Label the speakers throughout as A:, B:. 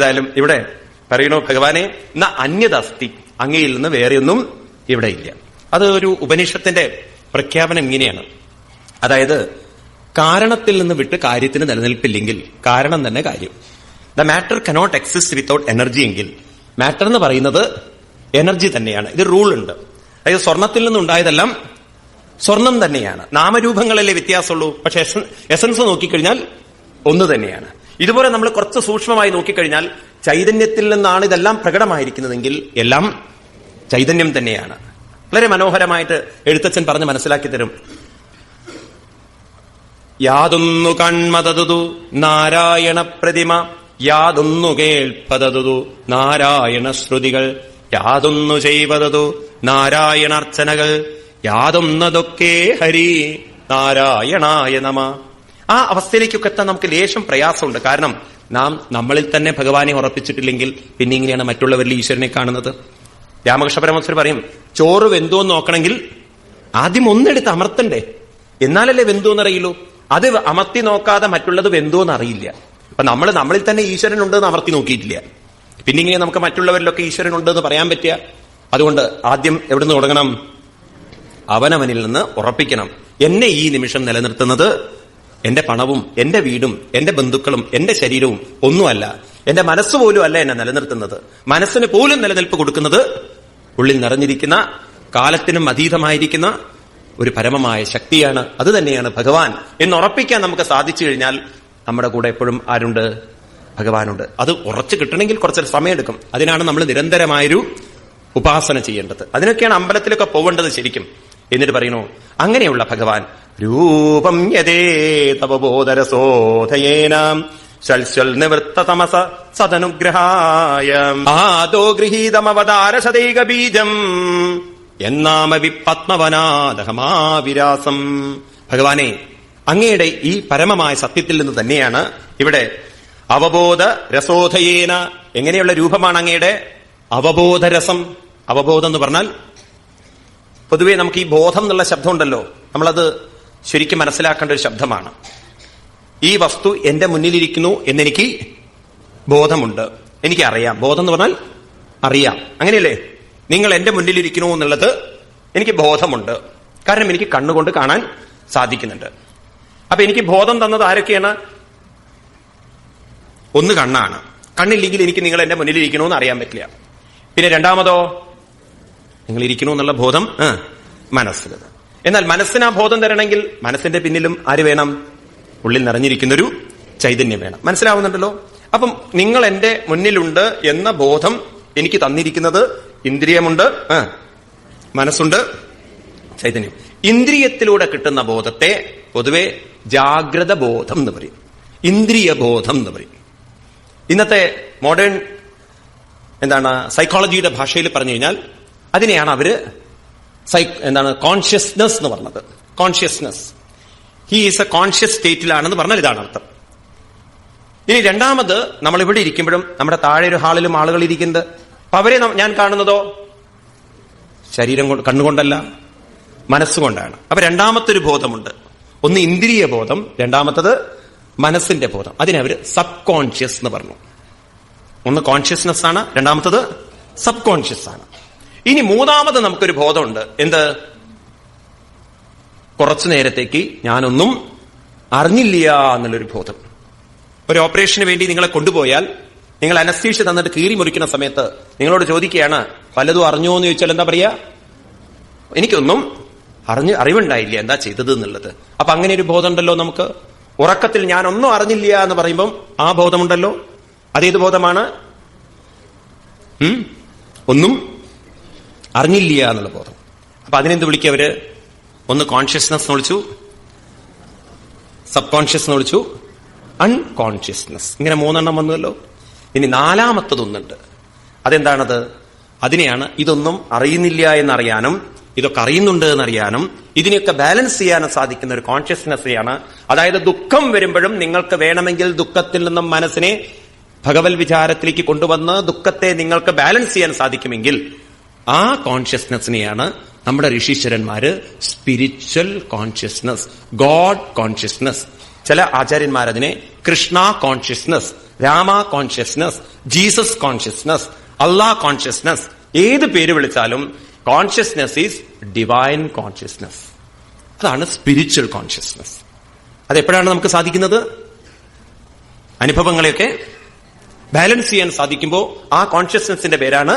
A: ഏതായാലും ഇവിടെ പറയണോ ഭഗവാനെ ന അന്യദസ്തി, അങ്ങയിൽ നിന്ന് വേറെയൊന്നും ഇവിടെ ഇല്ല. അത് ഒരു ഉപനിഷത്തിന്റെ പ്രഖ്യാപനം ഇങ്ങനെയാണ്. അതായത് കാരണത്തിൽ നിന്ന് വിട്ട് കാര്യത്തിന് നിലനിൽപ്പില്ലെങ്കിൽ കാരണം തന്നെ കാര്യം. The matter cannot exist without energy എങ്കിൽ മാറ്റർ എന്ന് പറയുന്നത് എനർജി തന്നെയാണ്. ഇത് റൂൾ ഉണ്ട്. അതായത് സ്വർണത്തിൽ നിന്നുണ്ടായതെല്ലാം സ്വർണം തന്നെയാണ്. നാമരൂപങ്ങളല്ലേ വ്യത്യാസമുള്ളൂ, പക്ഷെ എസൻസ് നോക്കിക്കഴിഞ്ഞാൽ ഒന്ന് തന്നെയാണ്. ഇതുപോലെ നമ്മൾ കുറച്ച് സൂക്ഷ്മമായി നോക്കിക്കഴിഞ്ഞാൽ ചൈതന്യത്തിൽ നിന്നാണ് ഇതെല്ലാം പ്രകടമായിരിക്കുന്നതെങ്കിൽ എല്ലാം ചൈതന്യം തന്നെയാണ്. വളരെ മനോഹരമായിട്ട് എഴുത്തച്ഛൻ പറഞ്ഞ് മനസ്സിലാക്കി തരും. യാതൊന്നു കൺമതതു നാരായണ പ്രതിമ, യാതൊന്നു കേൾപ്പതതു നാരായണ ശ്രുതികൾ, യാതൊന്നു ചെയ്വതതു നാരായണാർച്ചനകൾ, യാതൊന്നതൊക്കെ ഹരി നാരായണായ നമ. ആ അവസ്ഥയിലേക്കൊക്കെ എത്താൻ നമുക്ക് ലേശം പ്രയാസമുണ്ട്. കാരണം നാം നമ്മളിൽ തന്നെ ഭഗവാനെ ഉറപ്പിച്ചിട്ടില്ലെങ്കിൽ പിന്നെ ഇങ്ങനെയാണ് മറ്റുള്ളവരിൽ ഈശ്വരനെ കാണുന്നത്. രാമകൃഷ്ണ പരമഹംസർ പറയും, ചോറ് വെന്തോന്ന് നോക്കണമെങ്കിൽ ആദ്യം ഒന്നെടുത്ത് അമർത്തണ്ടേ, എന്നാലല്ലേ വെന്തോന്നറിയുള്ളൂ. അത് അമർത്തി നോക്കാതെ മറ്റുള്ളത് വെന്തോന്ന് അറിയില്ല. അപ്പൊ നമ്മളിൽ തന്നെ ഈശ്വരൻ ഉണ്ടെന്ന് അമർത്തി നോക്കിയിട്ടില്ല, പിന്നെ ഇങ്ങനെ നമുക്ക് മറ്റുള്ളവരിലൊക്കെ ഈശ്വരൻ ഉണ്ടെന്ന് പറയാൻ പറ്റുക. അതുകൊണ്ട് ആദ്യം എവിടുന്ന് തുടങ്ങണം? അവനവനിൽ നിന്ന് ഉറപ്പിക്കണം. എന്നെ ഈ നിമിഷം നിലനിർത്തുന്നത് എന്റെ പണവും എന്റെ വീടും എന്റെ ബന്ധുക്കളും എന്റെ ശരീരവും ഒന്നുമല്ല, എന്റെ മനസ്സ് പോലും അല്ല എന്നെ നിലനിർത്തുന്നത്. മനസ്സിന് പോലും നിലനിൽപ്പ് കൊടുക്കുന്നത് ഉള്ളിൽ നിറഞ്ഞിരിക്കുന്ന കാലത്തിനും അതീതമായിരിക്കുന്ന ഒരു പരമമായ ശക്തിയാണ്. അത് തന്നെയാണ് ഭഗവാൻ എന്നുറപ്പിക്കാൻ നമുക്ക് സാധിച്ചു കഴിഞ്ഞാൽ നമ്മുടെ കൂടെ എപ്പോഴും ആരുണ്ട്? ഭഗവാനുണ്ട്. അത് ഉറച്ചു കിട്ടണമെങ്കിൽ കുറച്ചൊരു സമയമെടുക്കും. അതിനാണ് നമ്മൾ നിരന്തരമായൊരു ഉപാസന ചെയ്യേണ്ടത്. അതിനൊക്കെയാണ് അമ്പലത്തിലൊക്കെ പോവേണ്ടത് ശരിക്കും. എന്നിട്ട് പറയുന്നു, അങ്ങനെയുള്ള ഭഗവാൻ രൂപം യതേ തവബോധരസോധയേന ശൽശൽ നിവൃത്ത തമസ സദനുഗ്രഹായ ആദോ ഗൃഹീതമവതാരശതൈക ബീജം എന്നാമവി പത്മവനാദഹമാവിരാസം. ഭഗവാനെ, അങ്ങയുടെ ഈ പരമമായ സത്യത്തിൽ നിന്ന് തന്നെയാണ് ഇവിടെ അവബോധ രസോധയേന. എങ്ങനെയുള്ള രൂപമാണ് അങ്ങയുടെ? അവബോധരസം. അവബോധം എന്ന് പറഞ്ഞാൽ പൊതുവെ നമുക്ക് ഈ ബോധം എന്നുള്ള ശബ്ദം ഉണ്ടല്ലോ, നമ്മളത് ശരിക്കും മനസ്സിലാക്കേണ്ട ഒരു ശബ്ദമാണ്. ഈ വസ്തു എന്റെ മുന്നിലിരിക്കുന്നു എന്നെനിക്ക് ബോധമുണ്ട്, എനിക്കറിയാം. ബോധം എന്ന് പറഞ്ഞാൽ അറിയാം, അങ്ങനെയല്ലേ? നിങ്ങൾ എന്റെ മുന്നിലിരിക്കുന്നു എന്നുള്ളത് എനിക്ക് ബോധമുണ്ട്, കാരണം എനിക്ക് കണ്ണുകൊണ്ട് കാണാൻ സാധിക്കുന്നുണ്ട്. അപ്പൊ എനിക്ക് ബോധം തന്നത് ആരൊക്കെയാണ്? ഒന്ന് കണ്ണാണ്. കണ്ണില്ലെങ്കിൽ എനിക്ക് നിങ്ങൾ എന്റെ മുന്നിലിരിക്കണമെന്ന് അറിയാൻ പറ്റില്ല. പിന്നെ രണ്ടാമതോ, നിങ്ങൾ ഇരിക്കണു എന്നുള്ള ബോധം മനസ്സിന്. എന്നാൽ മനസ്സിന് ആ ബോധം തരണമെങ്കിൽ മനസ്സിന്റെ പിന്നിലും ആര് വേണം? ഉള്ളിൽ നിറഞ്ഞിരിക്കുന്നൊരു ചൈതന്യം വേണം. മനസ്സിലാവുന്നുണ്ടല്ലോ? അപ്പം നിങ്ങൾ എന്റെ മുന്നിലുണ്ട് എന്ന ബോധം എനിക്ക് തന്നിരിക്കുന്നത് ഇന്ദ്രിയമുണ്ട്, മനസ്സുണ്ട്, ചൈതന്യം. ഇന്ദ്രിയത്തിലൂടെ കിട്ടുന്ന ബോധത്തെ പൊതുവെ ജാഗ്രത ബോധം എന്ന് പറയും, ഇന്ദ്രിയ ബോധം എന്ന് പറയും. ഇന്നത്തെ മോഡേൺ സൈക്കോളജിയുടെ ഭാഷയിൽ പറഞ്ഞു കഴിഞ്ഞാൽ അതിനെയാണ് അവര് കോൺഷ്യസ്നസ് എന്ന് പറഞ്ഞത്. Consciousness, he is a conscious സ്റ്റേറ്റിലാണെന്ന് പറഞ്ഞാൽ ഇതാണ് അർത്ഥം. ഇനി രണ്ടാമത്, നമ്മൾ ഇവിടെ ഇരിക്കുമ്പോഴും നമ്മുടെ താഴെ ഒരു ഹാളിലും ആളുകൾ ഇരിക്കുന്നത്, അപ്പൊ അവരെ ഞാൻ കാണുന്നതോ ശരീരം കൊണ്ട്, കണ്ണുകൊണ്ടല്ല, മനസ്സുകൊണ്ടാണ്. അപ്പൊ രണ്ടാമത്തെ ഒരു ബോധമുണ്ട്. ഒന്ന് ഇന്ദ്രിയ ബോധം, രണ്ടാമത്തത് മനസ്സിന്റെ ബോധം. അതിനവര് സബ് കോൺഷ്യസ് എന്ന് പറഞ്ഞു. ഒന്ന് കോൺഷ്യസ്നസ് ആണ്, രണ്ടാമത്തത് സബ് കോൺഷ്യസ് ആണ്. ഇനി മൂന്നാമത് നമുക്കൊരു ബോധമുണ്ട്. എന്ത്? കുറച്ചു നേരത്തേക്ക് ഞാനൊന്നും അറിഞ്ഞില്ല എന്നുള്ളൊരു ബോധം. ഒരു ഓപ്പറേഷന് വേണ്ടി നിങ്ങളെ കൊണ്ടുപോയാൽ നിങ്ങൾ അനസ്തീഷ്യ തന്നിട്ട് കീറി മുറിക്കുന്ന സമയത്ത് നിങ്ങളോട് ചോദിക്കുകയാണ്, പലതും അറിഞ്ഞോ എന്ന് ചോദിച്ചാൽ എന്താ പറയാ? എനിക്കൊന്നും അറിവുണ്ടായില്ല എന്താ ചെയ്തത് എന്നുള്ളത്. അപ്പൊ അങ്ങനെ ഒരു ബോധമുണ്ടല്ലോ നമുക്ക്. ഉറക്കത്തിൽ ഞാനൊന്നും അറിഞ്ഞില്ല എന്ന് പറയുമ്പം ആ ബോധമുണ്ടല്ലോ. അതേത് ബോധമാണ്? ഒന്നും അറിഞ്ഞില്ല എന്നുള്ള ബോധം. അപ്പൊ അതിനെന്ത് വിളിക്കവര്? ഒന്ന് കോൺഷ്യസ്നസ് എന്ന് വിളിച്ചു, സബ് കോൺഷ്യസ് എന്ന് വിളിച്ചു, അൺകോൺഷ്യസ്നസ്. ഇങ്ങനെ മൂന്നെണ്ണം വന്നല്ലോ. ഇനി നാലാമത്തതൊന്നുണ്ട്. അതെന്താണത്? അതിനെയാണ് ഇതൊന്നും അറിയുന്നില്ല എന്നറിയാനും ഇതൊക്കെ അറിയുന്നുണ്ട് എന്നറിയാനും ഇതിനെയൊക്കെ ബാലൻസ് ചെയ്യാനും സാധിക്കുന്ന ഒരു കോൺഷ്യസ്നെസ്സെയാണ്. അതായത് ദുഃഖം വരുമ്പോഴും നിങ്ങൾക്ക് വേണമെങ്കിൽ ദുഃഖത്തിൽ നിന്നും മനസ്സിനെ ഭഗവത് വിചാരത്തിലേക്ക് കൊണ്ടുവന്ന് ദുഃഖത്തെ നിങ്ങൾക്ക് ബാലൻസ് ചെയ്യാൻ സാധിക്കുമെങ്കിൽ ആ കോൺഷ്യസ്നെസ്സിനെയാണ് നമ്മുടെ ഋഷീശ്വരന്മാര് സ്പിരിച്വൽ കോൺഷ്യസ്നസ്, ഗോഡ് കോൺഷ്യസ്നസ് ചില ആചാര്യന്മാരതിനെ Krishna consciousness, Rama consciousness, Jesus consciousness, Allah consciousness, ഏത് പേര് വിളിച്ചാലും കോൺഷ്യസ്നസ് ഈസ് ഡിവൈൻ കോൺഷ്യസ്നസ്. അതാണ് സ്പിരിച്വൽ കോൺഷ്യസ്നസ്. അതെപ്പോഴാണ് നമുക്ക് സാധിക്കുന്നത്? അനുഭവങ്ങളെയൊക്കെ ബാലൻസ് ചെയ്യാൻ സാധിക്കുമ്പോൾ ആ കോൺഷ്യസ്നസിന്റെ പേരാണ്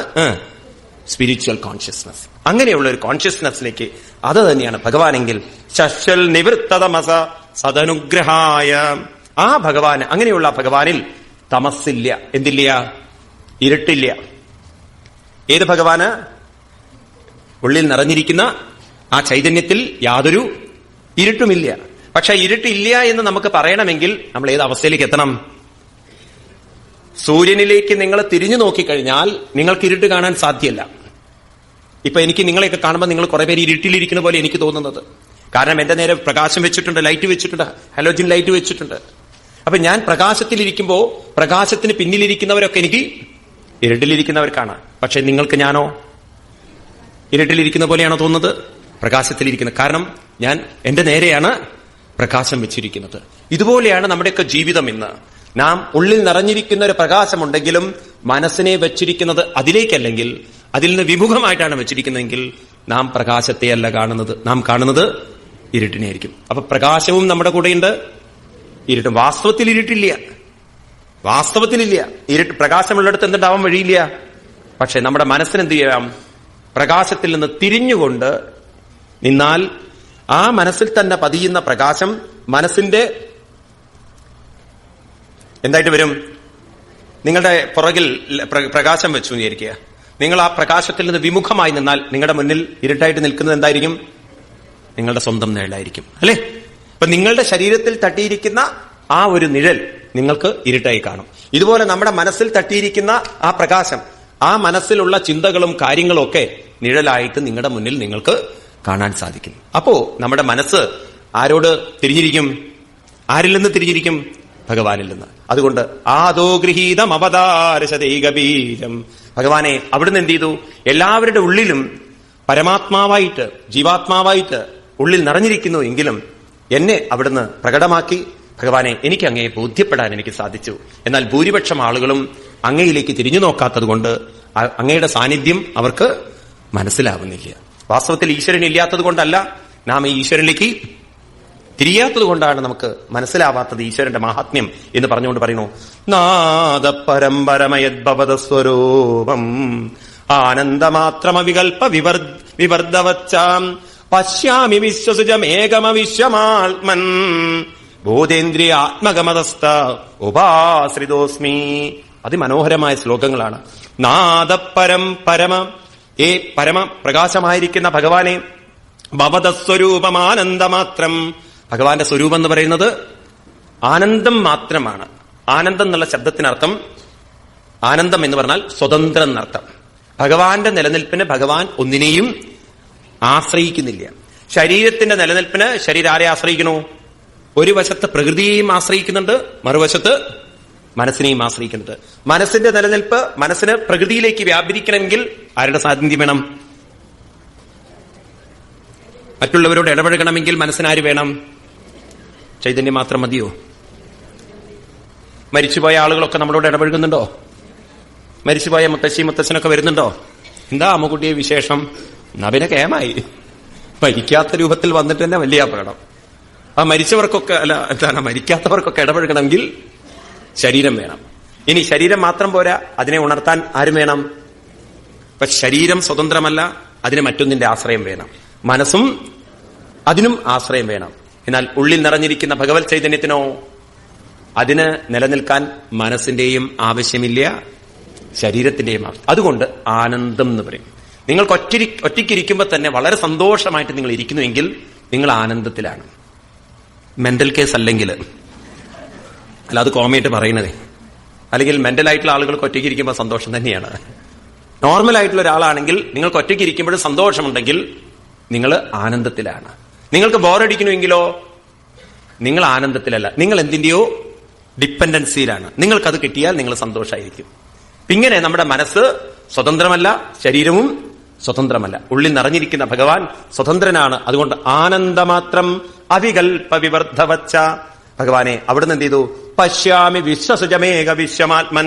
A: സ്പിരിച്വൽ കോൺഷ്യസ്നസ്. അങ്ങനെയുള്ള ഒരു കോൺഷ്യസ്നസിലേക്ക്, അത് തന്നെയാണ് ഭഗവാനെങ്കിൽ ശശ്വൽ നിവൃത്തതമസ സദനുഗ്രഹായ. ആ ഭഗവാൻ, അങ്ങനെയുള്ള ഭഗവാനിൽ തമസ്സില്ല, എന്തില്ല? ഇരുട്ടില്ല. ഏത് ഭഗവാന്? ഉള്ളിൽ നിറഞ്ഞിരിക്കുന്ന ആ ചൈതന്യത്തിൽ യാതൊരു ഇരുട്ടുമില്ല. പക്ഷെ ഇരുട്ടില്ല എന്ന് നമുക്ക് പറയണമെങ്കിൽ നമ്മൾ ഏത് അവസ്ഥയിലേക്ക് എത്തണം? സൂര്യനിലേക്ക് നിങ്ങൾ തിരിഞ്ഞു നോക്കിക്കഴിഞ്ഞാൽ നിങ്ങൾക്ക് ഇരുട്ട് കാണാൻ സാധ്യമല്ല. ഇപ്പൊ എനിക്ക് നിങ്ങളെയൊക്കെ കാണുമ്പോൾ നിങ്ങൾ കുറെ പേര് ഇരുട്ടിലിരിക്കുന്ന പോലെ എനിക്ക് തോന്നുന്നത്. കാരണം എന്റെ നേരെ പ്രകാശം വെച്ചിട്ടുണ്ട്, ലൈറ്റ് വെച്ചിട്ടുണ്ട്, ഹലോജിൻ ലൈറ്റ് വെച്ചിട്ടുണ്ട്. അപ്പൊ ഞാൻ പ്രകാശത്തിലിരിക്കുമ്പോ പ്രകാശത്തിന് പിന്നിലിരിക്കുന്നവരൊക്കെ എനിക്ക് ഇരുട്ടിലിരിക്കുന്നവർക്കാണ്. പക്ഷെ നിങ്ങൾക്ക് ഞാനോ ഇരുട്ടിലിരിക്കുന്ന പോലെയാണോ തോന്നുന്നത്? പ്രകാശത്തിലിരിക്കുന്നത്. കാരണം ഞാൻ എന്റെ നേരെയാണ് പ്രകാശം വെച്ചിരിക്കുന്നത്. ഇതുപോലെയാണ് നമ്മുടെയൊക്കെ ജീവിതം ഇന്ന്. നാം ഉള്ളിൽ നിറഞ്ഞിരിക്കുന്ന ഒരു പ്രകാശമുണ്ടെങ്കിലും മനസ്സിനെ വെച്ചിരിക്കുന്നത് അതിലേക്കല്ലെങ്കിൽ, അതിൽ നിന്ന് വിമുഖമായിട്ടാണ് വെച്ചിരിക്കുന്നതെങ്കിൽ നാം പ്രകാശത്തെയല്ല കാണുന്നത്, നാം കാണുന്നത് ഇരുട്ടിനെയായിരിക്കും. അപ്പൊ പ്രകാശവും നമ്മുടെ കൂടെയുണ്ട്, ഇരുട്ടും. വാസ്തവത്തിൽ ഇരുട്ടില്ല, വാസ്തവത്തിലില്ല. ഇരുട്ട് പ്രകാശമുള്ളിടത്ത് എന്തുണ്ടാവാൻ വഴിയില്ല. പക്ഷെ നമ്മുടെ മനസ്സിനെന്ത് ചെയ്യാം? പ്രകാശത്തിൽ നിന്ന് തിരിഞ്ഞുകൊണ്ട് നിന്നാൽ ആ മനസ്സിൽ തന്നെ പതിയുന്ന പ്രകാശം മനസ്സിന്റെ എന്തായിട്ട് വരും? നിങ്ങളുടെ പുറകിൽ പ്രകാശം വെച്ചു വിചാരിക്കുക. നിങ്ങൾ ആ പ്രകാശത്തിൽ നിന്ന് വിമുഖമായി നിന്നാൽ നിങ്ങളുടെ മുന്നിൽ ഇരുട്ടായിട്ട് നിൽക്കുന്നത് എന്തായിരിക്കും? നിങ്ങളുടെ സ്വന്തം നിഴലായിരിക്കും, അല്ലെ? അപ്പൊ നിങ്ങളുടെ ശരീരത്തിൽ തട്ടിയിരിക്കുന്ന ആ ഒരു നിഴൽ നിങ്ങൾക്ക് ഇരുട്ടായി കാണും. ഇതുപോലെ നമ്മുടെ മനസ്സിൽ തട്ടിയിരിക്കുന്ന ആ പ്രകാശം, ആ മനസ്സിലുള്ള ചിന്തകളും കാര്യങ്ങളും ഒക്കെ നിഴലായിട്ട് നിങ്ങളുടെ മുന്നിൽ നിങ്ങൾക്ക് കാണാൻ സാധിക്കും. അപ്പോ നമ്മുടെ മനസ്സ് ആരോട് തിരിഞ്ഞിരിക്കും? ആരിൽ നിന്ന് തിരിഞ്ഞിരിക്കും? ഭഗവാനിൽ നിന്ന്. അതുകൊണ്ട് ആദോ ഗൃഹീതം അവതാരശതൈകബീജം. ഭഗവാനെ അവിടുന്ന് എന്ത് ചെയ്തു? എല്ലാവരുടെ ഉള്ളിലും പരമാത്മാവായിട്ട്, ജീവാത്മാവായിട്ട് ഉള്ളിൽ നിറഞ്ഞിരിക്കുന്നു എങ്കിലും എന്നെ അവിടുന്ന് പ്രകടമാക്കി. ഭഗവാനെ, എനിക്ക് അങ്ങയെ ബോധ്യപ്പെടാൻ എനിക്ക് സാധിച്ചു. എന്നാൽ ഭൂരിപക്ഷം ആളുകളും അങ്ങയിലേക്ക് തിരിഞ്ഞു നോക്കാത്തത് കൊണ്ട് അങ്ങയുടെ സാന്നിധ്യം അവർക്ക് മനസ്സിലാവുന്നില്ല. വാസ്തവത്തിൽ ഈശ്വരൻ ഇല്ലാത്തത് കൊണ്ടല്ല, നാം ഈ ഈശ്വരനിലേക്ക് തിരിയാത്തത് കൊണ്ടാണ് നമുക്ക് മനസ്സിലാവാത്തത് ഈശ്വരന്റെ മഹാത്മ്യം എന്ന് പറഞ്ഞുകൊണ്ട് പറയുന്നു. നാദ പരമ്പരമയദ്ഭവത സ്വരൂപം ആനന്ദമാത്രമവികൽപ്പ വിവർദ്ധവച്ചാം പശ്യാമി വിശ്വസുജമേകമവിശ്വമാത്മൻ ബോധേന്ദ്രിയ ആത്മഗമതസ്ഥ ഉപാശ്രിതോസ്മി. അതിമനോഹരമായ ശ്ലോകങ്ങളാണ്. നാദപരം പരമ, ഏ പരമ പ്രകാശമായിരിക്കുന്ന ഭഗവാനെ, ഭവതസ്വരൂപമാനന്ദമാത്രം. ഭഗവാന്റെ സ്വരൂപം എന്ന് പറയുന്നത് ആനന്ദം മാത്രമാണ്. ആനന്ദം എന്നുള്ള ശബ്ദത്തിനർത്ഥം, ആനന്ദം എന്ന് പറഞ്ഞാൽ സ്വതന്ത്രം എന്നർത്ഥം. ഭഗവാന്റെ നിലനിൽപ്പിന് ഭഗവാൻ ഒന്നിനെയും ആശ്രയിക്കുന്നില്ല. ശരീരത്തിന്റെ നിലനിൽപ്പിന് ശരീരം ആരെ ആശ്രയിക്കണു? ഒരു വശത്ത് പ്രകൃതിയെയും ആശ്രയിക്കുന്നുണ്ട്, മറുവശത്ത് മനസ്സിനെയും ആശ്രയിക്കുന്നുണ്ട്. മനസ്സിന്റെ നിലനിൽപ്പ്, മനസ്സിന് പ്രകൃതിയിലേക്ക് വ്യാപരിക്കണമെങ്കിൽ ആരുടെ സാന്നിധ്യം വേണം? മറ്റുള്ളവരോട് ഇടപഴകണമെങ്കിൽ മനസ്സിനാര് വേണം? ചൈതന്യം മാത്രം മതിയോ? മരിച്ചുപോയ ആളുകളൊക്കെ നമ്മളോട് ഇടപഴകുന്നുണ്ടോ? മരിച്ചുപോയ മുത്തശ്ശി മുത്തച്ഛനൊക്കെ വരുന്നുണ്ടോ? എന്താ അമ്മുകുട്ടിയെ വിശേഷം? നബിനെ കേമായി. മരിക്കാത്ത രൂപത്തിൽ വന്നിട്ട് തന്നെ വലിയ അപകടം. ആ മരിച്ചവർക്കൊക്കെ, അല്ല എന്താണ്, മരിക്കാത്തവർക്കൊക്കെ ഇടപഴകണമെങ്കിൽ ശരീരം വേണം. ഇനി ശരീരം മാത്രം പോരാ, അതിനെ ഉണർത്താൻ ആരും വേണം. ഇപ്പൊ ശരീരം സ്വതന്ത്രമല്ല, അതിന് മറ്റൊന്നിന്റെ ആശ്രയം വേണം. മനസ്സും അതിനും ആശ്രയം വേണം. എന്നാൽ ഉള്ളിൽ നിറഞ്ഞിരിക്കുന്ന ഭഗവത് ചൈതന്യത്തിനോ അതിന് നിലനിൽക്കാൻ മനസ്സിന്റെയും ആവശ്യമില്ല, ശരീരത്തിന്റെയും ആവശ്യം. അതുകൊണ്ട് ആനന്ദം എന്ന് പറയും. നിങ്ങൾക്ക് ഒറ്റയ്ക്കിരിക്കുമ്പോൾ തന്നെ വളരെ സന്തോഷമായിട്ട് നിങ്ങൾ ഇരിക്കുന്നുവെങ്കിൽ നിങ്ങൾ ആനന്ദത്തിലാണ്. മെന്റൽ കേസ് അല്ലെങ്കിൽ, അല്ല അത് കോമയായിട്ട് പറയുന്നതേ. അല്ലെങ്കിൽ മെന്റലായിട്ടുള്ള ആളുകൾക്ക് ഒറ്റയ്ക്കിരിക്കുമ്പോൾ സന്തോഷം തന്നെയാണ്. നോർമൽ ആയിട്ടുള്ള ഒരാളാണെങ്കിൽ നിങ്ങൾക്ക് ഒറ്റയ്ക്കിരിക്കുമ്പോഴും സന്തോഷമുണ്ടെങ്കിൽ നിങ്ങൾ ആനന്ദത്തിലാണ്. നിങ്ങൾക്ക് ബോറടിക്കണമെങ്കിലോ നിങ്ങൾ ആനന്ദത്തിലല്ല, നിങ്ങൾ എന്തിന്റെയോ ഡിപ്പെൻഡൻസിയിലാണ്. നിങ്ങൾക്കത് കിട്ടിയാൽ നിങ്ങൾ സന്തോഷമായിരിക്കും. ഇങ്ങനെ നമ്മുടെ മനസ്സ് സ്വതന്ത്രമല്ല, ശരീരവും സ്വതന്ത്രമല്ല. ഉള്ളിൽ നിറഞ്ഞിരിക്കുന്ന ഭഗവാൻ സ്വതന്ത്രനാണ്. അതുകൊണ്ട് ആനന്ദമാത്രം അവികൽപ്പ വിവർദ്ധവച്ച. ഭഗവാനെ അവിടുന്ന് എന്ത് ചെയ്തു? പശ്യാമി വിശ്വസുജമേക വിശ്വമാത്മൻ.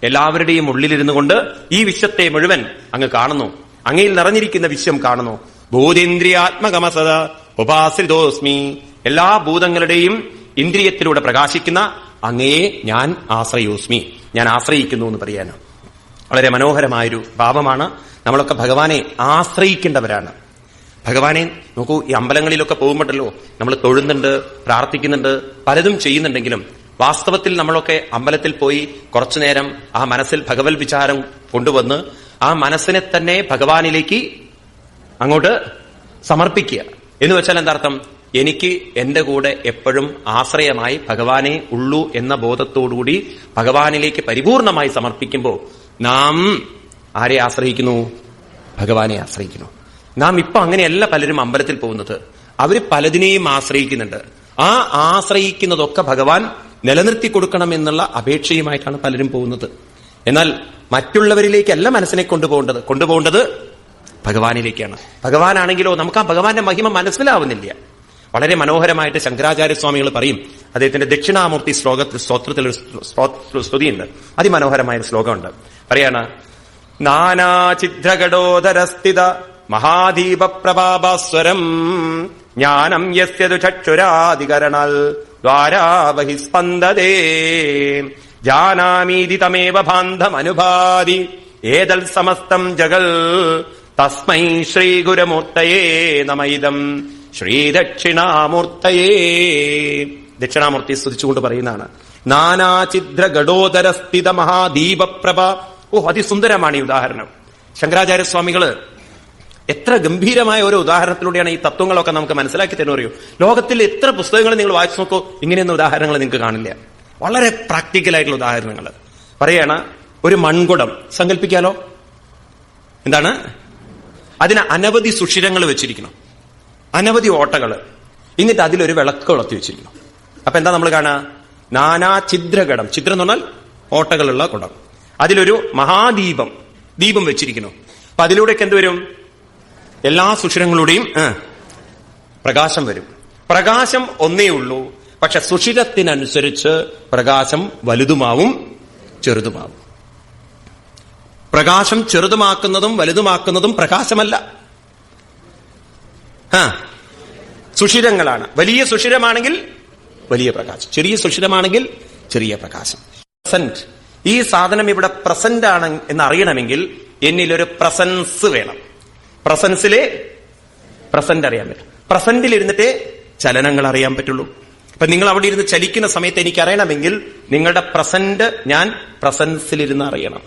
A: എല്ലാവരുടെയും ഉള്ളിലിരുന്നു കൊണ്ട് ഈ വിശ്വത്തെ മുഴുവൻ അങ്ങ് കാണുന്നു. അങ്ങയിൽ നിറഞ്ഞിരിക്കുന്ന വിശ്വം കാണുന്നു. ഭൂതേന്ദ്രിയാത്മകമസദ ഉപാശ്രിതോസ്മി. എല്ലാ ഭൂതങ്ങളുടെയും ഇന്ദ്രിയത്തിലൂടെ പ്രകാശിക്കുന്ന അങ്ങയെ ഞാൻ ആശ്രയോസ്മി, ഞാൻ ആശ്രയിക്കുന്നു എന്ന് പറയാന് വളരെ മനോഹരമായൊരു ഭാവമാണ്. നമ്മളൊക്കെ ഭഗവാനെ ആശ്രയിക്കേണ്ടവരാണ്. ഭഗവാനെ നോക്കൂ, ഈ അമ്പലങ്ങളിലൊക്കെ പോകുമ്പോഴല്ലോ നമ്മൾ തൊഴുന്നുണ്ട്, പ്രാർത്ഥിക്കുന്നുണ്ട്, പലതും ചെയ്യുന്നുണ്ടെങ്കിലും വാസ്തവത്തിൽ നമ്മളൊക്കെ അമ്പലത്തിൽ പോയി കുറച്ചു നേരം ആ മനസ്സിൽ ഭഗവത് വിചാരം കൊണ്ടുവന്ന് ആ മനസ്സിനെ തന്നെ ഭഗവാനിലേക്ക് അങ്ങോട്ട് സമർപ്പിക്കുക എന്ന് വെച്ചാൽ എന്താർത്ഥം? എനിക്ക് എന്റെ കൂടെ എപ്പോഴും ആശ്രയമായി ഭഗവാനെ ഉള്ളൂ എന്ന ബോധത്തോടുകൂടി ഭഗവാനിലേക്ക് പരിപൂർണമായി സമർപ്പിക്കുമ്പോൾ നാം ആരെ ആശ്രയിക്കുന്നു? ഭഗവാനെ ആശ്രയിക്കുന്നു. നാം ഇപ്പൊ അങ്ങനെയല്ല പലരും അമ്പലത്തിൽ പോകുന്നത്. അവര് പലതിനെയും ആശ്രയിക്കുന്നുണ്ട്. ആ ആശ്രയിക്കുന്നതൊക്കെ ഭഗവാൻ നിലനിർത്തി കൊടുക്കണം എന്നുള്ള അപേക്ഷയുമായിട്ടാണ് പലരും പോകുന്നത്. എന്നാൽ മറ്റുള്ളവരിലേക്കല്ല മനസ്സിനെ കൊണ്ടുപോകേണ്ടത് ഭഗവാനിലേക്കാണ്. ഭഗവാനാണെങ്കിലോ നമുക്ക് ആ ഭഗവാന്റെ മഹിമ മനസ്സിലാവുന്നില്ല. വളരെ മനോഹരമായിട്ട് ശങ്കരാചാര്യസ്വാമികൾ പറയും. അദ്ദേഹത്തിന്റെ ദക്ഷിണാമൂർത്തി സ്തോത്രത്തിൽ സ്തുതിയുണ്ട്. അതിമനോഹരമായ ഒരു ശ്ലോകമുണ്ട്. പറയാണ്, നാനാഛിദ്രഘടോദരസ്ഥിത മഹാദീപ പ്രഭാഭാസ്വരം ജ്ഞാനം യസ്യതു ചക്ഷുരാധികരണാൽ ദ്വാരാബഹിസ്പന്ദതേ ജാനാമീതി തമേവ ഭാന്തമനുഭാതി ഏതൽ സമസ്തം ജഗൽ തസ്മൈ ശ്രീഗുരുമൂർത്തയേ നമൈദം ശ്രീദക്ഷിണാമൂർത്തയേ. ദക്ഷിണാമൂർത്തി സ്തുതിച്ചുകൊണ്ട് പറയുന്നതാണ്. നാനാഛിദ്ര ഗഡോദരസ്ഥിത മഹാദീപപ്രഭ. അതിസുന്ദരമാണ് ഈ ഉദാഹരണം. ശങ്കരാചാര്യസ്വാമികള് എത്ര ഗംഭീരമായ ഒരു ഉദാഹരണത്തിലൂടെയാണ് ഈ തത്വങ്ങളൊക്കെ നമുക്ക് മനസ്സിലാക്കി തരുന്ന അറിയൂ. ലോകത്തിൽ എത്ര പുസ്തകങ്ങൾ നിങ്ങൾ വായിച്ചു നോക്കൂ, ഇങ്ങനെയൊന്നും ഉദാഹരണങ്ങൾ നിങ്ങൾക്ക് കാണില്ല. വളരെ പ്രാക്ടിക്കലായിട്ടുള്ള ഉദാഹരണങ്ങൾ പറയാണ്. ഒരു മൺകുടം സങ്കല്പിക്കാലോ. എന്താണ്? അതിന് അനവധി സുഷിരങ്ങൾ വെച്ചിരിക്കണം, അനവധി ഓട്ടകള്. എന്നിട്ട് അതിലൊരു വിളക്ക് കൊളുത്തി വെച്ചിരിക്കണം. അപ്പൊ എന്താ നമ്മൾ കാണുക? നാനാ ഛിദ്രഘടം. ഛിദ്രം എന്ന് പറഞ്ഞാൽ ഓട്ടകളുള്ള കുടം. അതിലൊരു മഹാദീപം, ദീപം വെച്ചിരിക്കുന്നു. അപ്പൊ അതിലൂടെയൊക്കെ എന്തുവരും? എല്ലാ സുഷിരങ്ങളുടെയും പ്രകാശം വരും. പ്രകാശം ഒന്നേ ഉള്ളൂ, പക്ഷെ സുഷിരത്തിനനുസരിച്ച് പ്രകാശം വലുതുമാവും ചെറുതുമാവും. പ്രകാശം ചെറുതുമാക്കുന്നതും വലുതുമാക്കുന്നതും പ്രകാശമല്ല, സുഷിരങ്ങളാണ്. വലിയ സുഷിരമാണെങ്കിൽ വലിയ പ്രകാശം, ചെറിയ സുഷിരമാണെങ്കിൽ ചെറിയ പ്രകാശം. പ്രസന്റ്, ഈ സാധനം ഇവിടെ പ്രസന്റ് ആണ് എന്ന് അറിയണമെങ്കിൽ എന്നിലൊരു പ്രസൻസ് വേണം. പ്രസൻസിലെ പ്രസന്റ് അറിയാൻ പറ്റും. പ്രസന്റിൽ ഇരുന്നിട്ടേ ചലനങ്ങൾ അറിയാൻ പറ്റുള്ളൂ. അപ്പൊ നിങ്ങൾ അവിടെ ഇരുന്ന് ചലിക്കുന്ന സമയത്ത് എനിക്ക് അറിയണമെങ്കിൽ നിങ്ങളുടെ പ്രസന്റ് ഞാൻ പ്രസൻസിലിരുന്ന് അറിയണം.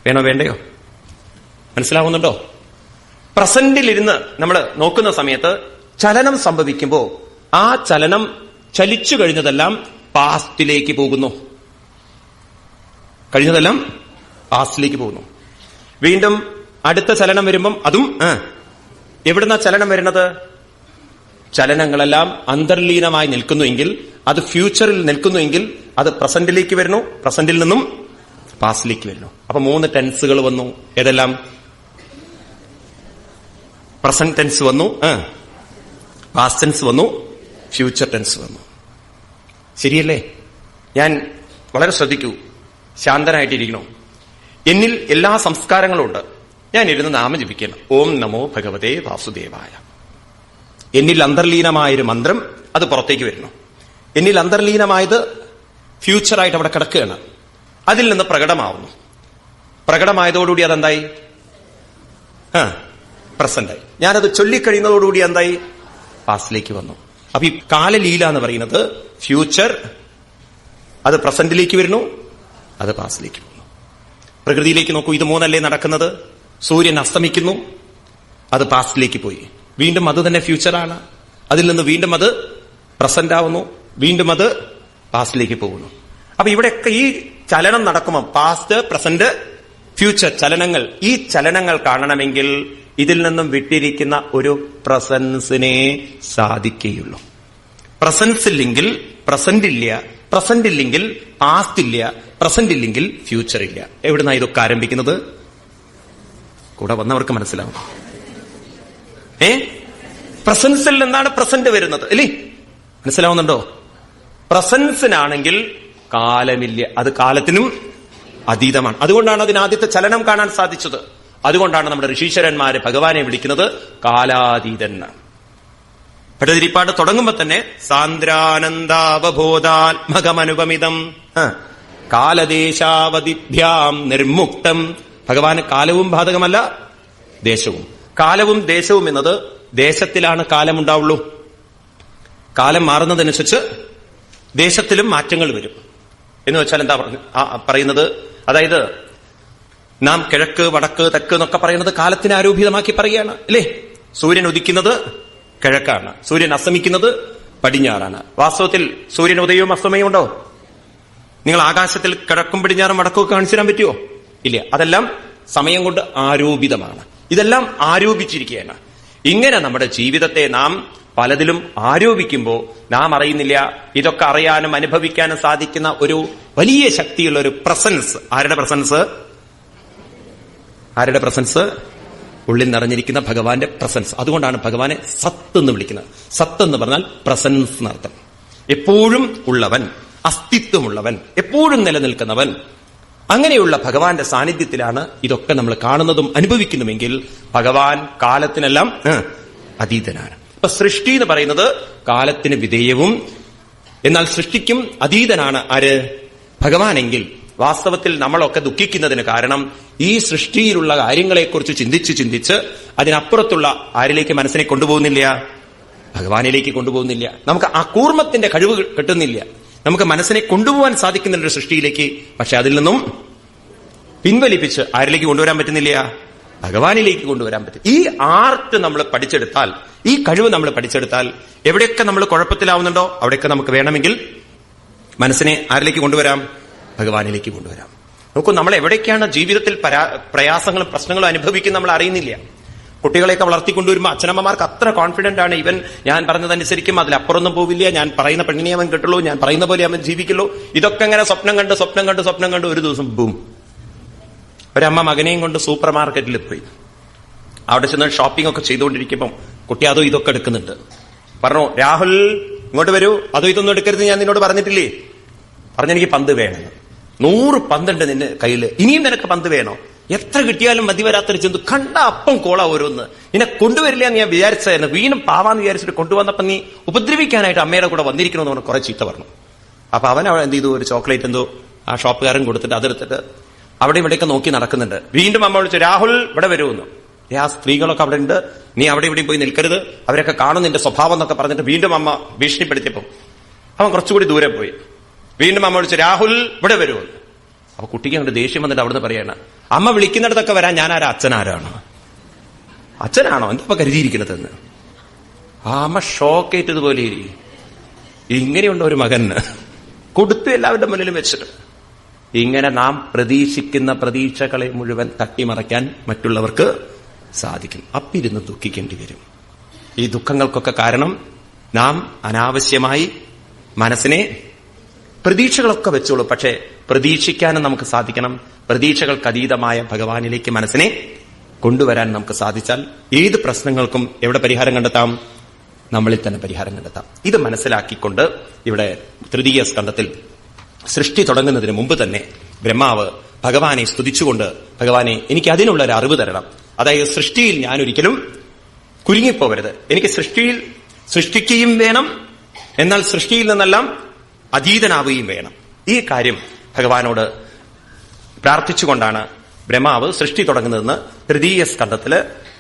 A: വേണോ വേണ്ടയോ? മനസ്സിലാവുന്നുണ്ടോ? പ്രസന്റിലിരുന്ന് നമ്മൾ നോക്കുന്ന സമയത്ത് ചലനം സംഭവിക്കുമ്പോൾ ആ ചലനം ചലിച്ചു കഴിഞ്ഞതെല്ലാം പാസ്റ്റിലേക്ക് പോകുന്നു. കഴിഞ്ഞതെല്ലാം പാസ്റ്റിലേക്ക് പോകുന്നു. വീണ്ടും അടുത്ത ചലനം വരുമ്പം അതും എവിടുന്ന ചലനം വരുന്നത്? ചലനങ്ങളെല്ലാം അന്തർലീനമായി നിൽക്കുന്നുവെങ്കിൽ, അത് ഫ്യൂച്ചറിൽ നിൽക്കുന്നുവെങ്കിൽ അത് പ്രസന്റിലേക്ക് വരുന്നു, പ്രസന്റിൽ നിന്നും പാസ്റ്റിലേക്ക് വരുന്നു. അപ്പൊ 3 ടെൻസുകൾ വന്നു. ഏതെല്ലാം? പ്രസന്റ് ടെൻസ് വന്നു, പാസ്റ്റ് ടെൻസ് വന്നു, ഫ്യൂച്ചർ ടെൻസ് വന്നു. ശരിയല്ലേ? ഞാൻ വളരെ ശ്രദ്ധിക്കൂ, ശാന്തനായിട്ടിരിക്കണം. എന്നിൽ എല്ലാ സംസ്കാരങ്ങളും ഉണ്ട്. ഞാൻ ഇരുന്ന് നാമം ജപിക്കണം. ഓം നമോ ഭഗവതേ വാസുദേവായ. എന്നിൽ അന്തർലീനമായൊരു മന്ത്രം അത് പുറത്തേക്ക് വരുന്നു. എന്നിൽ അന്തർലീനമായത് ഫ്യൂച്ചറായിട്ട് അവിടെ കിടക്കുകയാണ്. അതിൽ നിന്ന് പ്രകടമാവുന്നു. പ്രകടമായതോടുകൂടി അതെന്തായി? പ്രസന്റായി. ഞാനത് ചൊല്ലിക്കഴിയുന്നതോടുകൂടി എന്തായി? പാസ്റ്റിലേക്ക് വന്നു. അപ്പൊ ഈ കാലലീല എന്ന് പറയുന്നത് ഫ്യൂച്ചർ, അത് പ്രസന്റിലേക്ക് വരുന്നു, അത് പാസ്റ്റിലേക്ക് പോകുന്നു. പ്രകൃതിയിലേക്ക് നോക്കൂ, ഇത് 3 നടക്കുന്നത്. സൂര്യൻ അസ്തമിക്കുന്നു, അത് പാസ്റ്റിലേക്ക് പോയി. വീണ്ടും അത് തന്നെ ഫ്യൂച്ചറാണ്. അതിൽ നിന്ന് വീണ്ടും അത് പ്രസന്റ് ആവുന്നു, വീണ്ടും അത് പാസ്റ്റിലേക്ക് പോകുന്നു. അപ്പൊ ഇവിടെയൊക്കെ ഈ ചലനം നടക്കുമ്പോൾ പാസ്റ്റ്, പ്രസന്റ്, ഫ്യൂച്ചർ ചലനങ്ങൾ, ഈ ചലനങ്ങൾ കാണണമെങ്കിൽ ഇതിൽ നിന്നും വിട്ടിരിക്കുന്ന ഒരു പ്രസൻസിനെ സാധിക്കുകയുള്ളൂ. പ്രസൻസ് ഇല്ലെങ്കിൽ പ്രസന്റ് ഇല്ല, പ്രസന്റ് ഇല്ലെങ്കിൽ പാസ്റ്റ് ഇല്ല, പ്രസന്റ് ഇല്ലെങ്കിൽ ഫ്യൂച്ചർ ഇല്ല. എവിടുന്നാ ഇതൊക്കെ ആരംഭിക്കുന്നത്? കൂടെ വന്നവർക്ക് മനസ്സിലാവും. പ്രസൻസിൽ നിന്നാണ് പ്രസന്റ് വരുന്നത്, അല്ലേ? മനസ്സിലാവുന്നുണ്ടോ? പ്രസൻസിനാണെങ്കിൽ കാലമില്ല, അത് കാലത്തിനും അതീതമാണ്. അതുകൊണ്ടാണ് അതിന് ആദ്യത്തെ ചലനം കാണാൻ സാധിച്ചത്. അതുകൊണ്ടാണ് നമ്മുടെ ഋഷീശ്വരന്മാര് ഭഗവാനെ വിളിക്കുന്നത് കാലാതീതൻ. ഭട്ടതിരിപ്പാട് തുടങ്ങുമ്പോ തന്നെ സാന്ദ്രാനന്ദാവബോധാത്മകമനുപമിതം കാലദേശാവതിഭ്യാം നിർമുക്തം. ഭഗവാന് കാലവും ബാധകമല്ല, ദേശവും. കാലവും ദേശവും എന്നത് ദേശത്തിലാണ് കാലമുണ്ടാവുള്ളൂ. കാലം മാറുന്നതനുസരിച്ച് ദേശത്തിലും മാറ്റങ്ങൾ വരും. എന്ന് വെച്ചാൽ എന്താ പറയുന്നത്? അതായത് നാം കിഴക്ക് വടക്ക് തെക്ക് എന്നൊക്കെ പറയുന്നത് കാലത്തിനെ ആരോപിതമാക്കി പറയുകയാണ്, അല്ലേ? സൂര്യൻ ഉദിക്കുന്നത് കിഴക്കാണ്, സൂര്യൻ അസ്തമിക്കുന്നത് പടിഞ്ഞാറാണ്. വാസ്തവത്തിൽ സൂര്യൻ ഉദയവും അസ്തമയവും ഉണ്ടോ? നിങ്ങൾ ആകാശത്തിൽ കിഴക്കും പടിഞ്ഞാറും വടക്കും കാണിച്ചു തരാൻ പറ്റുമോ? ഇല്ല. അതെല്ലാം സമയം കൊണ്ട് ആരോപിതമാണ്. ഇതെല്ലാം ആരോപിച്ചിരിക്കുകയാണ്. ഇങ്ങനെ നമ്മുടെ ജീവിതത്തെ നാം പലതിലും ആരോപിക്കുമ്പോൾ നാം അറിയുന്നില്ല, ഇതൊക്കെ അറിയാനും അനുഭവിക്കാനും സാധിക്കുന്ന ഒരു വലിയ ശക്തിയുള്ള ഒരു പ്രസൻസ്. ആരുടെ പ്രസൻസ്? ആരുടെ പ്രസൻസ്? ഉള്ളിൽ നിറഞ്ഞിരിക്കുന്ന ഭഗവാന്റെ പ്രസൻസ്. അതുകൊണ്ടാണ് ഭഗവാനെ സത്ത് എന്ന് വിളിക്കുന്നത്. സത്ത് എന്ന് പറഞ്ഞാൽ പ്രസൻസ് എന്നർത്ഥം. എപ്പോഴും ഉള്ളവൻ, അസ്തിത്വമുള്ളവൻ, എപ്പോഴും നിലനിൽക്കുന്നവൻ. അങ്ങനെയുള്ള ഭഗവാന്റെ സാന്നിധ്യത്തിലാണ് ഇതൊക്കെ നമ്മൾ കാണുന്നതും അനുഭവിക്കുന്നുമെങ്കിൽ ഭഗവാൻ കാലത്തിനെല്ലാം അതീതനാണ്. ഇപ്പൊ സൃഷ്ടി എന്ന് പറയുന്നത് കാലത്തിന് വിധേയവും എന്നാൽ സൃഷ്ടിക്കും അതീതനാണ് ആര്? ഭഗവാനെങ്കിൽ വാസ്തവത്തിൽ നമ്മളൊക്കെ ദുഃഖിക്കുന്നതിന് കാരണം ഈ സൃഷ്ടിയിലുള്ള കാര്യങ്ങളെക്കുറിച്ച് ചിന്തിച്ച് അതിനപ്പുറത്തുള്ള ആരിലേക്ക് മനസ്സിനെ കൊണ്ടുപോകുന്നില്ല? ഭഗവാനിലേക്ക് കൊണ്ടുപോകുന്നില്ല. നമുക്ക് ആ കൂർമ്മത്തിന്റെ കഴിവ് കിട്ടുന്നില്ല. നമുക്ക് മനസ്സിനെ കൊണ്ടുപോകാൻ സാധിക്കുന്നുണ്ട് സൃഷ്ടിയിലേക്ക്. പക്ഷെ അതിൽ നിന്നും പിൻവലിപ്പിച്ച് ആരിലേക്ക് കൊണ്ടുവരാൻ പറ്റുന്നില്ല? ഭഗവാനിലേക്ക് കൊണ്ടുവരാൻ പറ്റും. ഈ ആർട്ട് നമ്മൾ പഠിച്ചെടുത്താൽ, ഈ കഴിവ് നമ്മൾ പഠിച്ചെടുത്താൽ, എവിടെയൊക്കെ നമ്മൾ കുഴപ്പത്തിലാവുന്നുണ്ടോ അവിടെയൊക്കെ നമുക്ക് വേണമെങ്കിൽ മനസ്സിനെ ആരിലേക്ക് കൊണ്ടുവരാം? ഭഗവാനിലേക്ക് കൊണ്ടുവരാം. നോക്കൂ, നമ്മൾ എവിടേക്കാണ് ജീവിതത്തിൽ പ്രയാസങ്ങളും പ്രശ്നങ്ങളും അനുഭവിക്കുന്ന നമ്മൾ അറിയുന്നില്ല. കുട്ടികളെയൊക്കെ വളർത്തിക്കൊണ്ടുവരുമ്പോൾ അച്ഛനമ്മമാർക്ക് അത്ര കോൺഫിഡന്റ് ആണ്, ഇവൻ ഞാൻ പറഞ്ഞതനുസരിക്കും, അതിലപ്പുറമൊന്നും പോവില്ല, ഞാൻ പറയുന്ന പെണ്ണിനെ അവൻ കിട്ടുള്ളൂ, ഞാൻ പറയുന്ന പോലെ അവൻ ജീവിക്കുള്ളൂ. ഇതൊക്കെ അങ്ങനെ സ്വപ്നം കണ്ട് ഒരു ദിവസം ബൂം, ഒരമ്മ മകനെയും കൊണ്ട് സൂപ്പർ മാർക്കറ്റിൽ പോയി. അവിടെ ചെന്ന് ഷോപ്പിംഗ് ഒക്കെ ചെയ്തുകൊണ്ടിരിക്കുമ്പോൾ കുട്ടി അതോ ഇതൊക്കെ എടുക്കുന്നുണ്ട്. പറഞ്ഞു, രാഹുൽ ഇങ്ങോട്ട് വരൂ, അതോ ഇതൊന്നും എടുക്കരുത്, ഞാൻ നിന്നോട് പറഞ്ഞിട്ടില്ലേ? പറഞ്ഞെനിക്ക് പന്ത് വേണമെന്ന്. 100 പന്തുണ്ട് നിന്റെ കയ്യില്, ഇനിയും നിനക്ക് പന്ത് വേണോ? എത്ര കിട്ടിയാലും മതി വരാത്തൊരു ചെന്തു, കണ്ട അപ്പം കോള ഓരോന്ന്. നിന്നെ കൊണ്ടുവരില്ല എന്ന് ഞാൻ വിചാരിച്ചായിരുന്നു, വീണ്ടും പാവാന്ന് വിചാരിച്ചിട്ട് കൊണ്ടുവന്നപ്പോ നീ ഉപദ്രവിക്കാനായിട്ട് അമ്മയുടെ കൂടെ വന്നിരിക്കണമെന്ന് പറഞ്ഞ് കുറെ ചീത്ത പറഞ്ഞു. അപ്പൊ അവൻ എന്ത് ചെയ്തു? ഒരു ചോക്ലേറ്റ് എന്തോ ആ ഷോപ്പുകാരൻ കൊടുത്തിട്ട് അതെടുത്തിട്ട് അവിടെ ഇവിടെയൊക്കെ നോക്കി നടക്കുന്നുണ്ട്. വീണ്ടും അമ്മ വിളിച്ചു, രാഹുൽ ഇവിടെ വരുമെന്ന്. ആ സ്ത്രീകളൊക്കെ അവിടെ ഉണ്ട്, നീ അവിടെ ഇവിടെയും പോയി നിൽക്കരുത്, അവരൊക്കെ കാണും നിന്റെ സ്വഭാവം എന്നൊക്കെ പറഞ്ഞിട്ട് വീണ്ടും അമ്മ ഭീഷണിപ്പെടുത്തിയപ്പോ അവൻ കുറച്ചുകൂടി ദൂരെ പോയി. വീണ്ടും അമ്മ വിളിച്ചു, രാഹുൽ ഇവിടെ വരുമെന്ന്. അപ്പൊ കുട്ടിക്ക് അങ്ങോട്ട് ദേഷ്യം വന്നിട്ട് അവിടുന്ന് പറയാണ്, അമ്മ വിളിക്കുന്നിടത്തൊക്കെ വരാൻ ഞാനാരാ? അച്ഛനാരാണ്? അച്ഛനാണോ എന്താ കരുതിയിരിക്കണതെന്ന്. ആ അമ്മ ഷോക്കേറ്റതുപോലെ ഇങ്ങനെയുണ്ട് ഒരു മകന് കൊടുത്തു എല്ലാവരുടെ മുന്നിലും വെച്ചിട്ട്. ഇങ്ങനെ നാം പ്രതീക്ഷിക്കുന്ന പ്രതീക്ഷകളെ മുഴുവൻ തട്ടിമറയ്ക്കാൻ മറ്റുള്ളവർക്ക് സാധിക്കും. അപ്പിരുന്ന് ദുഃഖിക്കേണ്ടി വരും. ഈ ദുഃഖങ്ങൾക്കൊക്കെ കാരണം നാം അനാവശ്യമായി മനസ്സിനെ പ്രതീക്ഷകളൊക്കെ വെച്ചോളൂ, പക്ഷെ പ്രതീക്ഷിക്കാനും നമുക്ക് സാധിക്കണം. പ്രതീക്ഷകൾക്ക് അതീതമായ ഭഗവാനിലേക്ക് മനസ്സിനെ കൊണ്ടുവരാൻ നമുക്ക് സാധിച്ചാൽ ഏത് പ്രശ്നങ്ങൾക്കും എവിടെ പരിഹാരം കണ്ടെത്താം? നമ്മളിൽ തന്നെ പരിഹാരം കണ്ടെത്താം. ഇത് മനസ്സിലാക്കിക്കൊണ്ട് ഇവിടെ തൃതീയ സ്കന്ധത്തിൽ സൃഷ്ടി തുടങ്ങുന്നതിന് മുമ്പ് തന്നെ ബ്രഹ്മാവ് ഭഗവാനെ സ്തുതിച്ചുകൊണ്ട്, ഭഗവാനെ എനിക്ക് അതിനുള്ള ഒരു അറിവ് തരണം. അതായത് സൃഷ്ടിയിൽ ഞാനൊരിക്കലും കുരുങ്ങിപ്പോവരുത്, എനിക്ക് സൃഷ്ടിയിൽ സൃഷ്ടിക്കുകയും വേണം, എന്നാൽ സൃഷ്ടിയിൽ നിന്നെല്ലാം അതീതനാവുകയും വേണം. ഈ കാര്യം ഭഗവാനോട് പ്രാർത്ഥിച്ചുകൊണ്ടാണ് ബ്രഹ്മാവ് സൃഷ്ടി തുടങ്ങുന്നതെന്ന് തൃതീയ സ്കന്ധത്തില്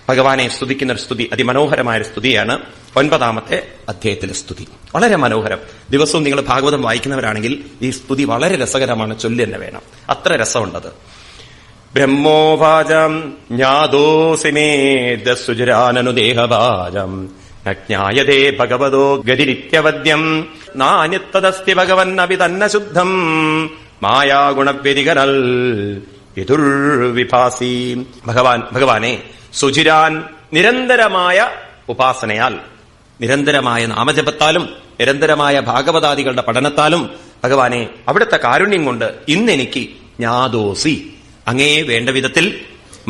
A: ഭഗവാനെ സ്തുതിക്കുന്ന ഒരു സ്തുതി, അതിമനോഹരമായ ഒരു സ്തുതിയാണ് 9ാമത്തെ അധ്യായത്തിലെ സ്തുതി. വളരെ മനോഹരം. ദിവസവും നിങ്ങൾ ഭാഗവതം വായിക്കുന്നവരാണെങ്കിൽ ഈ സ്തുതി വളരെ രസകരമാണ്, ചൊല്ലി തന്നെ വേണം, അത്ര രസമുണ്ടത്. ബ്രഹ്മോവാചം ജ്ഞാതോസിമേദസുജരാനനുദേഹഭാജം ജ്ഞായതേ ഭഗവതോ ഗതിരിത്യവദ്യം നാന്യത്തദസ്തി ഭഗവന്നപി തന്ന ശുദ്ധം മായാഗുണവ്യതികരൽ വിദുർവിഭാസി. ഭഗവാനെ സുചിരാൻ നിരന്തരമായ ഉപാസനയാൽ, നിരന്തരമായ നാമജപത്താലും നിരന്തരമായ ഭാഗവതാദികളുടെ പഠനത്താലും ഭഗവാനെ അവിടുത്തെ കാരുണ്യം കൊണ്ട് ഇന്നെനിക്ക് ജ്ഞാതോസി അങ്ങേ വേണ്ട വിധത്തിൽ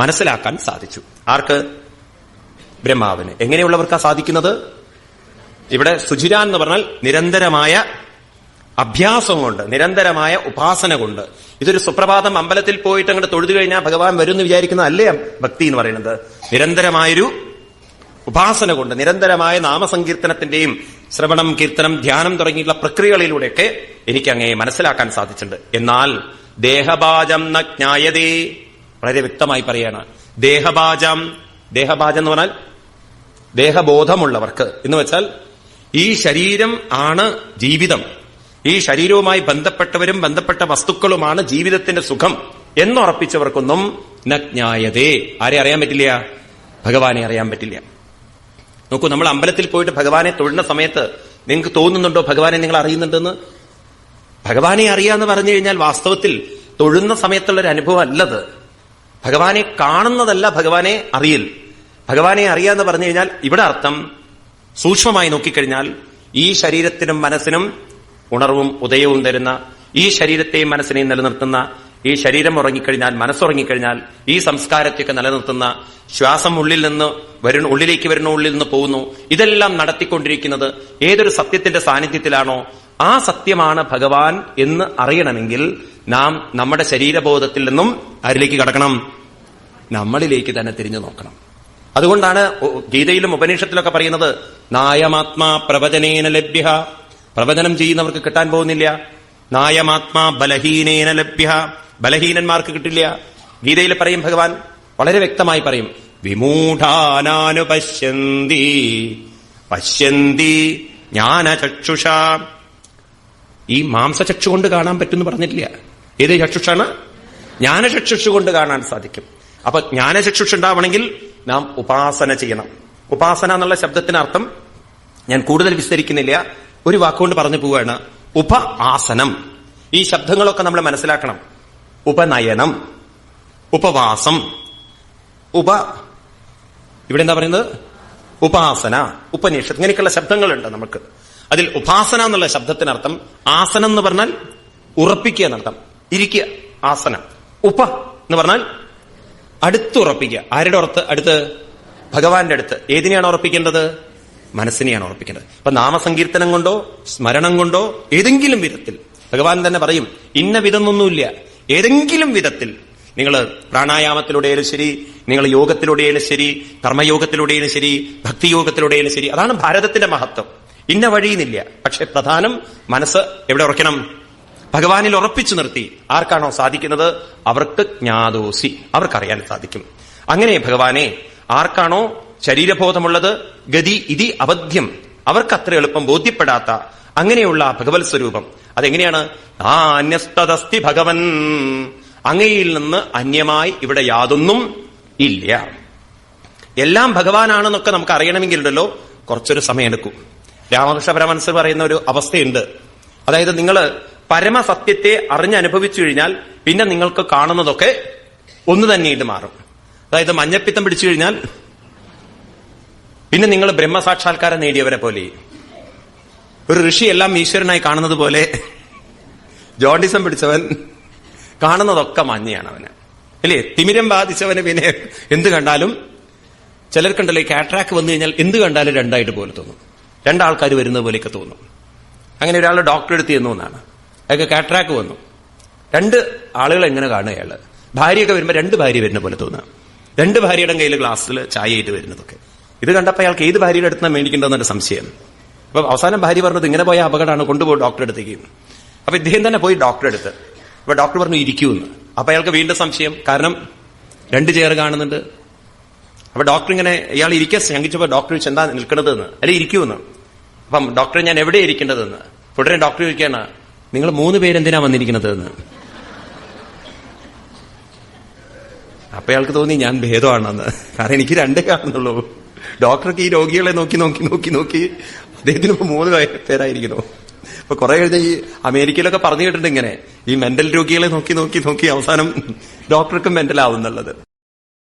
A: മനസ്സിലാക്കാൻ സാധിച്ചു. ആർക്ക്? ബ്രഹ്മാവിന്. എങ്ങനെയുള്ളവർക്കാ സാധിക്കുന്നത്? ഇവിടെ സുചിരാൻ എന്ന് പറഞ്ഞാൽ നിരന്തരമായ അഭ്യാസം കൊണ്ട്, നിരന്തരമായ ഉപാസന കൊണ്ട്. ഇതൊരു സുപ്രഭാതം അമ്പലത്തിൽ പോയിട്ട് അങ്ങോട്ട് തൊഴുതു കഴിഞ്ഞാൽ ഭഗവാൻ വരുമെന്ന് വിചാരിക്കുന്ന അല്ലേ ഭക്തി എന്ന് പറയുന്നത്? നിരന്തരമായൊരു ഉപാസന കൊണ്ട്, നിരന്തരമായ നാമസങ്കീർത്തനത്തിന്റെയും ശ്രവണം, കീർത്തനം, ധ്യാനം തുടങ്ങിയിട്ടുള്ള പ്രക്രിയകളിലൂടെയൊക്കെ എനിക്ക് അങ്ങയെ മനസ്സിലാക്കാൻ സാധിച്ചിട്ടുണ്ട്. എന്നാൽ ദേഹഭാജം ന ജ്ഞായതേ, വളരെ വ്യക്തമായി പറയാണ്. ദേഹഭാജം എന്ന് പറഞ്ഞാൽ ദേഹബോധമുള്ളവർക്ക് എന്ന് വെച്ചാൽ ഈ ശരീരം ആണ് ജീവിതം, ഈ ശരീരവുമായി ബന്ധപ്പെട്ടവരും ബന്ധപ്പെട്ട വസ്തുക്കളുമാണ് ജീവിതത്തിന്റെ സുഖം എന്നുറപ്പിച്ചവർക്കൊന്നും ന ജ്ഞായതേ. ആരെ അറിയാൻ പറ്റില്ല? ഭഗവാനെ അറിയാൻ പറ്റില്ല. നോക്കൂ, നമ്മൾ അമ്പലത്തിൽ പോയിട്ട് ഭഗവാനെ തൊഴുന്ന സമയത്ത് നിങ്ങൾക്ക് തോന്നുന്നുണ്ടോ ഭഗവാനെ നിങ്ങൾ അറിയുന്നുണ്ടെന്ന്? ഭഗവാനെ അറിയാന്ന് പറഞ്ഞു കഴിഞ്ഞാൽ വാസ്തവത്തിൽ തൊഴുന്ന സമയത്തുള്ളൊരു അനുഭവം അല്ലത്. ഭഗവാനെ കാണുന്നതല്ല ഭഗവാനെ അറിയൽ. ഭഗവാനെ അറിയാന്ന് പറഞ്ഞു കഴിഞ്ഞാൽ ഇവിടെ അർത്ഥം സൂക്ഷ്മമായി നോക്കിക്കഴിഞ്ഞാൽ ഈ ശരീരത്തിനും മനസ്സിനും ഉണർവും ഉദയവും തരുന്ന, ഈ ശരീരത്തെയും മനസ്സിനെയും നിലനിർത്തുന്ന, ഈ ശരീരം ഉറങ്ങിക്കഴിഞ്ഞാൽ മനസ്സുറങ്ങിക്കഴിഞ്ഞാൽ ഈ സംസ്കാരത്തെയൊക്കെ നിലനിർത്തുന്ന, ശ്വാസം ഉള്ളിലേക്ക് വരുന്ന, ഉള്ളിൽ നിന്ന് പോകുന്നു, ഇതെല്ലാം നടത്തിക്കൊണ്ടിരിക്കുന്നത് ഏതൊരു സത്യത്തിന്റെ സാന്നിധ്യത്തിലാണോ ആ സത്യമാണ് ഭഗവാൻ എന്ന് അറിയണമെങ്കിൽ നാം നമ്മുടെ ശരീരബോധത്തിൽ നിന്നും ആരിലേക്ക് കടക്കണം? നമ്മളിലേക്ക് തന്നെ തിരിഞ്ഞു നോക്കണം. അതുകൊണ്ടാണ് ഗീതയിലും ഉപനിഷത്തിലൊക്കെ പറയുന്നത് നായമാത്മാ പ്രവചനേന ലഭ്യ. പ്രവചനം ചെയ്യുന്നവർക്ക് കിട്ടാൻ പോകുന്നില്ല. നായമാത്മാ ബലഹീനേന ലഭ്യ. ബലഹീനന്മാർക്ക് കിട്ടില്ല. ഗീതയിൽ പറയും ഭഗവാൻ, വളരെ വ്യക്തമായി പറയും, വിമൂഢാനാനുപശ്യന്തി പശ്യന്തി ജ്ഞാനചക്ഷുഷ. ഈ മാംസചക്ഷു കൊണ്ട് കാണാൻ പറ്റുമെന്ന് പറഞ്ഞിട്ടില്ല. ഏത് ചക്ഷുഷാണ്? ജ്ഞാനചക്ഷുഷു കൊണ്ട് കാണാൻ സാധിക്കും. അപ്പൊ ജ്ഞാനചക്ഷുഷ ഉണ്ടാവണമെങ്കിൽ നാം ഉപാസന ചെയ്യണം. ഉപാസന എന്നുള്ള ശബ്ദത്തിന് അർത്ഥം ഞാൻ കൂടുതൽ വിസ്തരിക്കുന്നില്ല, ഒരു വാക്കുകൊണ്ട് പറഞ്ഞു പോവുകയാണ്. ഉപ ആസനം. ഈ ശബ്ദങ്ങളൊക്കെ നമ്മൾ മനസ്സിലാക്കണം. ഉപനയനം, ഉപവാസം, ഇവിടെ എന്താ പറയുന്നത്? ഉപാസന, ഉപനിഷത്ത്, ഇങ്ങനെയൊക്കെയുള്ള ശബ്ദങ്ങളുണ്ട് നമുക്ക്. അതിൽ ഉപാസന എന്നുള്ള ശബ്ദത്തിനർത്ഥം ആസനം എന്ന് പറഞ്ഞാൽ ഉറപ്പിക്കുക എന്നർത്ഥം, ഇരിക്കുക, ആസനം. ഉപ എന്ന് പറഞ്ഞാൽ അടുത്തുറപ്പിക്കുക. ആരുടെ അടുത്ത്? ഭഗവാന്റെ അടുത്ത്. ഏതിനെയാണ് ഉറപ്പിക്കേണ്ടത്? മനസ്സിനെയാണ് ഉറപ്പിക്കേണ്ടത്. അപ്പൊ നാമസങ്കീർത്തനം കൊണ്ടോ സ്മരണം കൊണ്ടോ ഏതെങ്കിലും വിധത്തിൽ ഭഗവാൻ തന്നെ പറയും, ഇന്ന വിധമൊന്നുമില്ല, ഏതെങ്കിലും വിധത്തിൽ നിങ്ങൾ പ്രാണായാമത്തിലൂടെയാലും ശരി, നിങ്ങൾ യോഗത്തിലൂടെയാലും ശരി, കർമ്മയോഗത്തിലൂടെയാലും ശരി, ഭക്തിയോഗത്തിലൂടെയാലും ശരി, അതാണ് ഭാരതത്തിന്റെ മഹത്വം. ഇന്ന വഴിയുന്നില്ല. പക്ഷെ പ്രധാനം മനസ്സ് എവിടെ ഉറക്കണം? ഭഗവാനിൽ ഉറപ്പിച്ചു നിർത്തി. ആർക്കാണോ സാധിക്കുന്നത് അവർക്ക് ജ്ഞാതോസി, അവർക്കറിയാൻ സാധിക്കും. അങ്ങനെ ഭഗവാനെ ആർക്കാണോ ശരീരബോധമുള്ളത്, ഗതി ഇതി അബദ്ധ്യം, അവർക്ക് അത്ര എളുപ്പം ബോധ്യപ്പെടാത്ത അങ്ങനെയുള്ള ഭഗവത് സ്വരൂപം അതെങ്ങനെയാണ്? നാന്യസ്തദസ്തി ഭഗവൻ, അങ്ങയിൽ നിന്ന് അന്യമായി ഇവിടെ യാതൊന്നും ഇല്ല. എല്ലാം ഭഗവാനാണെന്നൊക്കെ നമുക്ക് അറിയണമെങ്കിലുണ്ടല്ലോ കുറച്ചൊരു സമയമെടുക്കും. രാമകൃഷ്ണ പരമഹംസർ പറയുന്ന ഒരു അവസ്ഥയുണ്ട്. അതായത് നിങ്ങൾ പരമസത്യത്തെ അറിഞ്ഞനുഭവിച്ചു കഴിഞ്ഞാൽ പിന്നെ നിങ്ങൾക്ക് കാണുന്നതൊക്കെ ഒന്ന് തന്നെയായിട്ട് മാറും. അതായത് മഞ്ഞപ്പിത്തം പിടിച്ചു കഴിഞ്ഞാൽ പിന്നെ നിങ്ങൾ ബ്രഹ്മസാക്ഷാത്കാരം നേടിയവരെ പോലെ, ഒരു ഋഷി എല്ലാം ഈശ്വരനായി കാണുന്നത് പോലെ ജോണ്ടിസം പിടിച്ചവൻ കാണുന്നതൊക്കെ മഞ്ഞയാണ് അവന്, അല്ലേ? തിമിരം ബാധിച്ചവന് പിന്നെ എന്ത് കണ്ടാലും, ചിലർക്കുണ്ടല്ലോ ഈ കാട്രാക്ക് വന്നു കഴിഞ്ഞാൽ എന്ത് കണ്ടാലും രണ്ടായിട്ട് പോലെ തോന്നും, രണ്ടാൾക്കാർ വരുന്നത് പോലെയൊക്കെ തോന്നും. അങ്ങനെ ഒരാൾ ഡോക്ടറെ അടുത്ത് ചെന്നു എന്നാണ്, അയാൾക്ക് കാട്രാക്ക് വന്നു. രണ്ട് ആളുകൾ എങ്ങനെ കാണുക? അയാള് ഭാര്യയൊക്കെ വരുമ്പോൾ രണ്ട് ഭാര്യ വരുന്ന പോലെ തോന്നുക, രണ്ട് ഭാര്യയുടെ കയ്യിൽ ഗ്ലാസ്സിൽ ചായ ആയിട്ട് വരുന്നതൊക്കെ. ഇത് കണ്ടപ്പോൾ അയാൾക്ക് ഏത് ഭാര്യയുടെ അടുത്ത് മേടിക്കേണ്ടതെന്നൊരു സംശയം. അപ്പൊ അവസാനം ഭാര്യ പറഞ്ഞത് ഇങ്ങനെ പോയ അപകടമാണ്, കൊണ്ടുപോയി ഡോക്ടറെ അടുത്തേക്ക്. അപ്പൊ ഇദ്ദേഹം തന്നെ പോയി ഡോക്ടറെ അടുത്ത്. അപ്പൊ ഡോക്ടർ പറഞ്ഞു ഇരിക്കൂന്ന്. അപ്പൊ അയാൾക്ക് വീണ്ടും സംശയം, കാരണം രണ്ട് ചെയർ കാണുന്നുണ്ട്. അപ്പൊ ഡോക്ടർ ഇങ്ങനെ ഇയാൾ ഇരിക്കാൻ ശങ്കിച്ചപ്പോ ഡോക്ടർ ചോദിച്ചു എന്താ നിൽക്കണതെന്ന്. അല്ലെ ഇരിക്കൂന്ന്. അപ്പം ഡോക്ടറെ ഞാൻ എവിടെ ഇരിക്കേണ്ടതെന്ന്. ഉടനെ ഡോക്ടർ ചോദിക്കുകയാണ് നിങ്ങൾ 3 പേരെന്തിനാ വന്നിരിക്കുന്നത് എന്ന്. അപ്പൊ അയാൾക്ക് തോന്നി ഞാൻ ഭേദമാണെന്ന്. കാരണം എനിക്ക് 2 കാണുന്നുള്ളൂ. ഡോക്ടർക്ക് ഈ രോഗികളെ നോക്കി നോക്കി നോക്കി നോക്കി അദ്ദേഹത്തിന് 3 പേരായിരിക്കുന്നു. അപ്പൊ കുറെ കഴിഞ്ഞ ഈ അമേരിക്കയിലൊക്കെ പറഞ്ഞു കേട്ടിട്ടുണ്ട് ഇങ്ങനെ ഈ മെന്റൽ രോഗികളെ നോക്കി നോക്കി നോക്കി അവസാനം ഡോക്ടർക്കും മെന്റൽ ആവുന്നുള്ളത്.